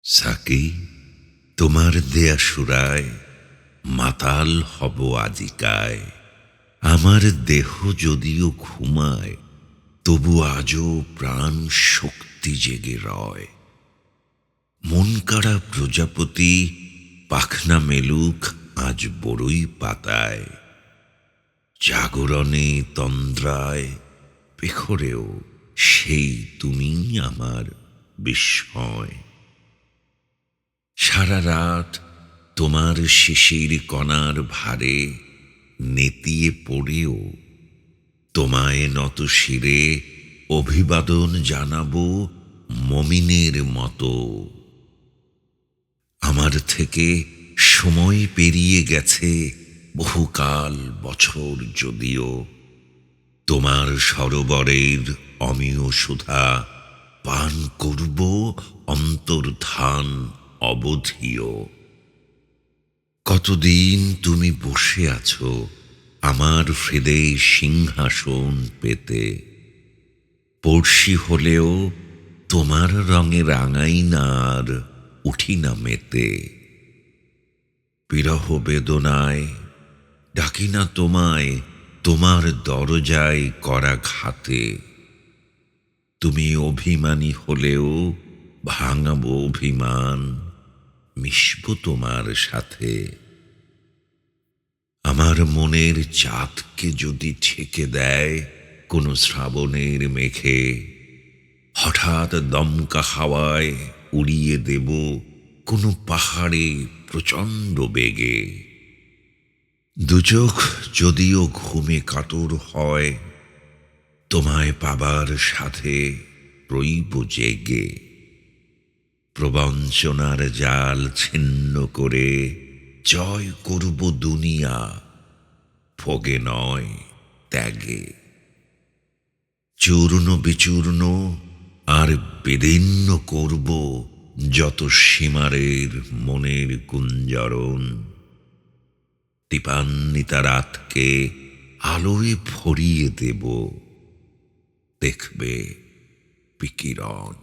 Psaki, তোমার দেয়া সুরায় মাতাল হব আজিকায়। আমার দেহ যদিও ঘুমায়, তবু আজও প্রাণ শক্তি জেগে রয়। মন কাড়া প্রজাপতি পাখনা মেলুক আজ বড়ই পাতায়। জাগরণে তন্দ্রায় পেখরেও সেই তুমি আমার বিস্ময়। সারা রাত তোমার শিশির কণার ভারে নেতিয়ে পড়েও তোমায় নত শিরে অভিবাদন জানাবো মমিনের মতো। আমার থেকে সময় পেরিয়ে গেছে বহুকাল বছর, যদিও তোমার সরোবরের অমিয় সুধা পান করব অন্তর্ধান অবধিও। কতদিন তুমি বসে আছো আমার হৃদয়ে সিংহাসন পেতে, পড়শি হলেও তোমার রঙে রাঙাই না আর উঠি না মেতে। বিরহ বেদনায় ডাকি না তোমায় তোমার দরজায় করা ঘাতে। তুমি অভিমানী হলেও ভাঙাবো অভিমান, মিশব তোমার সাথে। আমার মনের চাঁদকে যদি ঠেকে দেয় কোনো শ্রাবণের মেঘে, হঠাৎ দমকা হাওয়ায় উড়িয়ে দেব কোনো পাহাড়ে প্রচণ্ড বেগে। দুচোখ যদিও ঘুমে কাতর হয়, তোমায় পাবার সাথে রইব জেগে। প্রবঞ্চনার জাল ছিন্ন করে জয় করব দুনিয়া, ভোগে নয় ত্যাগে। চূর্ণ বিচূর্ণ আর বিদীর্ণ করব যত সীমারের মনের কুঞ্জরণ। দীপান্বিতা রাতকে আলোয় ভরিয়ে দেব, দেখবে বিকিরণ।